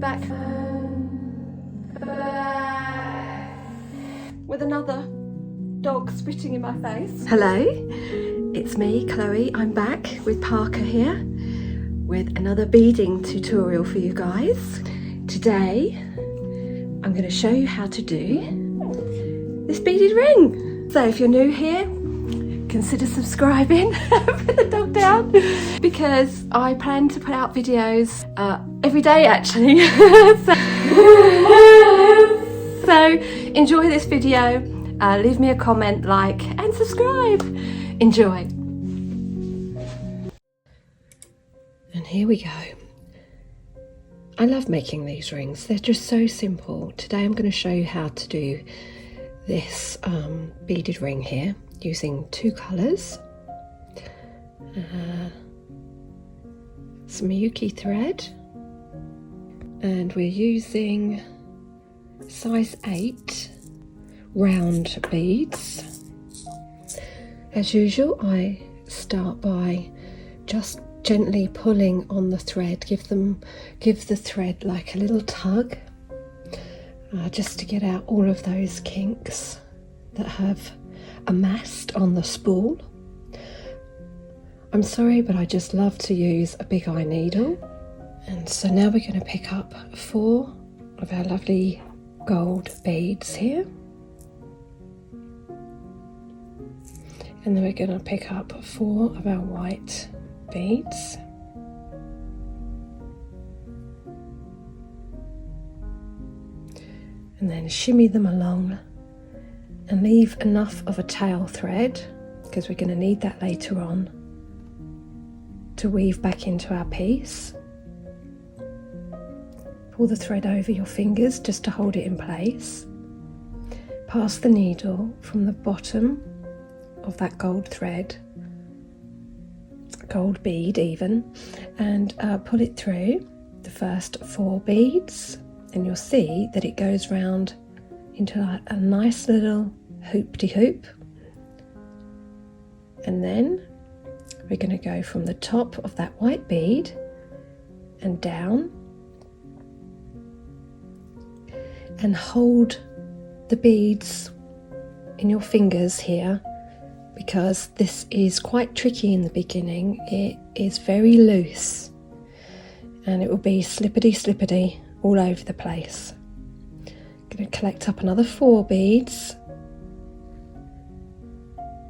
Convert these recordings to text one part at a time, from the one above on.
back with another dog spitting in my face. Hello, it's me, Chloe. I'm back with Parker here with another beading tutorial for you guys. Today, I'm going to show you how to do this beaded ring. So if you're new here, consider subscribing. Put the dog down, because I plan to put out videos every day actually. so enjoy this video, leave me a comment, like and subscribe. Enjoy. And here we go. I love making these rings, they're just so simple. Today I'm going to show you how to do this beaded ring here using two colours, some Miyuki thread, and we're using size 8 round beads. As usual, I start by just gently pulling on the thread, give the thread like a little tug, just to get out all of those kinks that have amassed on the spool. I'm sorry, but I just love to use a big eye needle. And so now we're going to pick up 4 of our lovely gold beads here, and then we're going to pick up 4 of our white beads, and then shimmy them along and leave enough of a tail thread, because we're going to need that later on to weave back into our piece. Pull the thread over your fingers just to hold it in place. Pass the needle from the bottom of that gold thread, gold bead even, and pull it through the first 4 beads, and you'll see that it goes round into a nice little hoop-de-hoop. And then we're going to go from the top of that white bead and down, and hold the beads in your fingers here, because this is quite tricky in the beginning. It is very loose and it will be slippity all over the place. I'm going to collect up another 4 beads,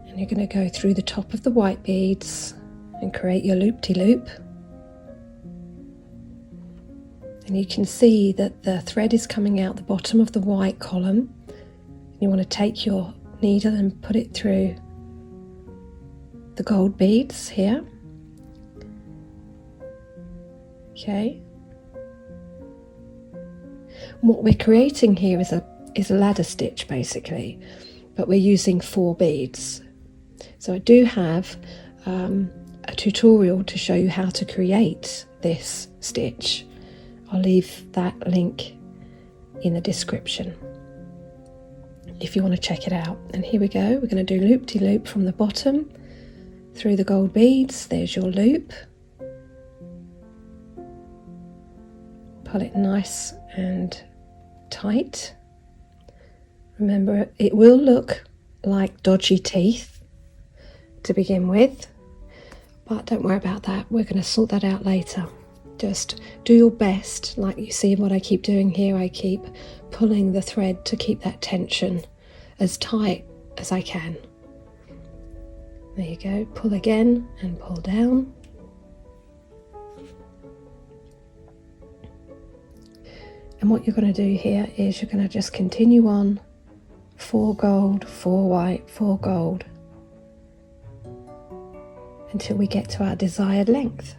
and you're going to go through the top of the white beads and create your loop-de-loop. And you can see that the thread is coming out the bottom of the white column. You want to take your needle and put it through the gold beads here. Okay. What we're creating here is a ladder stitch basically, but we're using 4 beads. So I do have a tutorial to show you how to create this stitch. I'll leave that link in the description if you want to check it out. And here we go, we're going to do loop-de-loop from the bottom through the gold beads. There's your loop. Pull it nice and tight. Remember, it will look like dodgy teeth to begin with, but don't worry about that, we're going to sort that out later. Just do your best, like you see what I keep doing here. I keep pulling the thread to keep that tension as tight as I can. There you go, pull again and pull down. And what you're going to do here is you're going to just continue on 4 gold, 4 white, 4 gold, until we get to our desired length.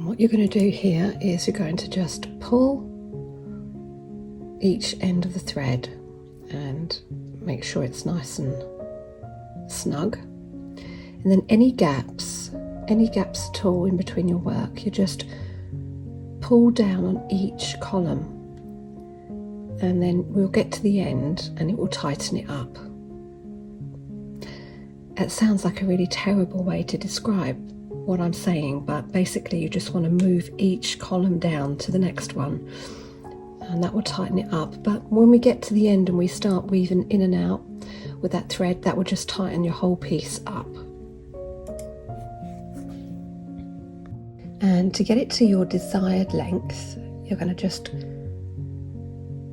What you're going to do here is you're going to just pull each end of the thread and make sure it's nice and snug, and then any gaps at all in between your work, you just pull down on each column, and then we'll get to the end and it will tighten it up. It sounds like a really terrible way to describe what I'm saying, but basically you just want to move each column down to the next one, and that will tighten it up. But when we get to the end and we start weaving in and out with that thread, that will just tighten your whole piece up. And to get it to your desired length, you're going to just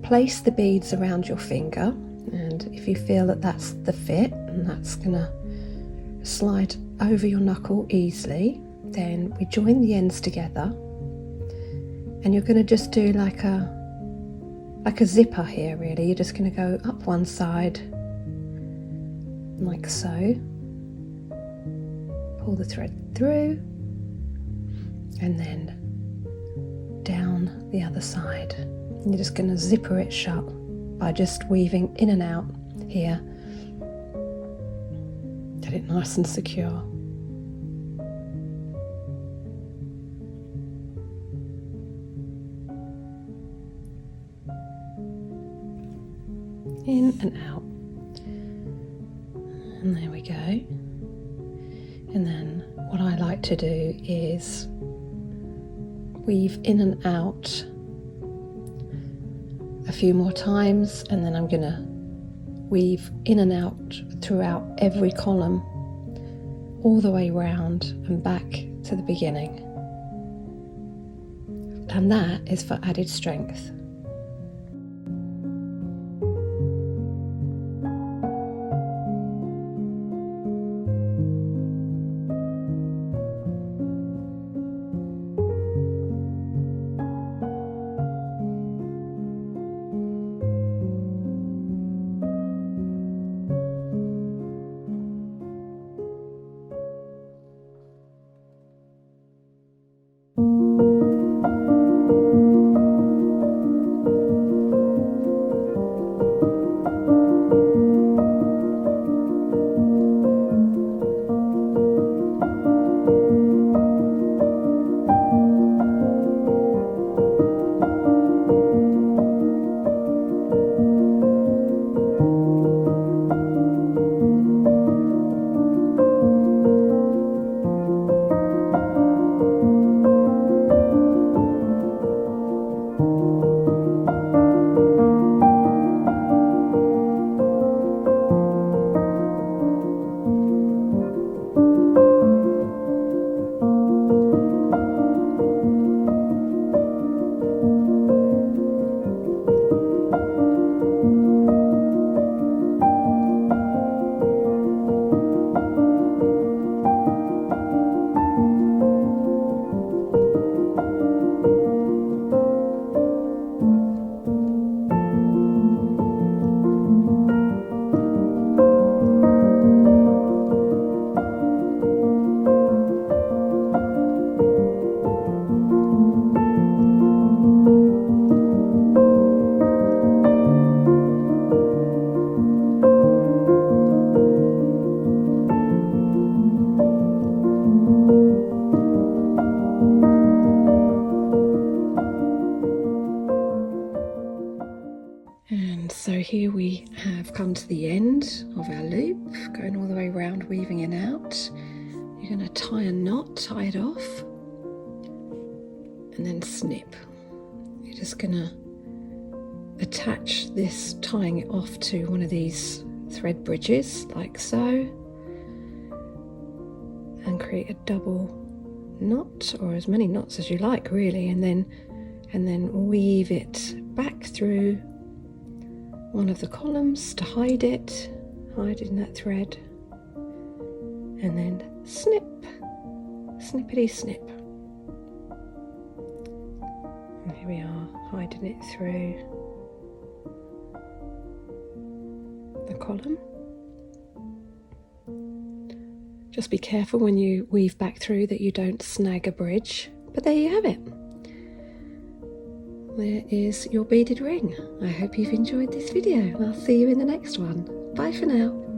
place the beads around your finger, and if you feel that that's the fit and that's going to slide over your knuckle easily, then we join the ends together, and you're going to just do like a zipper here really. You're just going to go up one side like so, pull the thread through, and then down the other side. And you're just going to zipper it shut by just weaving in and out here. Get it nice and secure. In and out. And there we go. And then what I like to do is weave in and out a few more times, and then I'm going to weave in and out throughout every column all the way round and back to the beginning, and that is for added strength. So here we have come to the end of our loop, going all the way around, weaving in and out. You're going to tie a knot, tie it off, and then snip. You're just going to attach this, tying it off to one of these thread bridges, like so, and create a double knot, or as many knots as you like really, and then weave it back through one of the columns to hide it in that thread, and then snip, snippity snip. And here we are, hiding it through the column. Just be careful when you weave back through that you don't snag a bridge, But there you have it. There is your beaded ring. I hope you've enjoyed this video. I'll see you in the next one. Bye for now.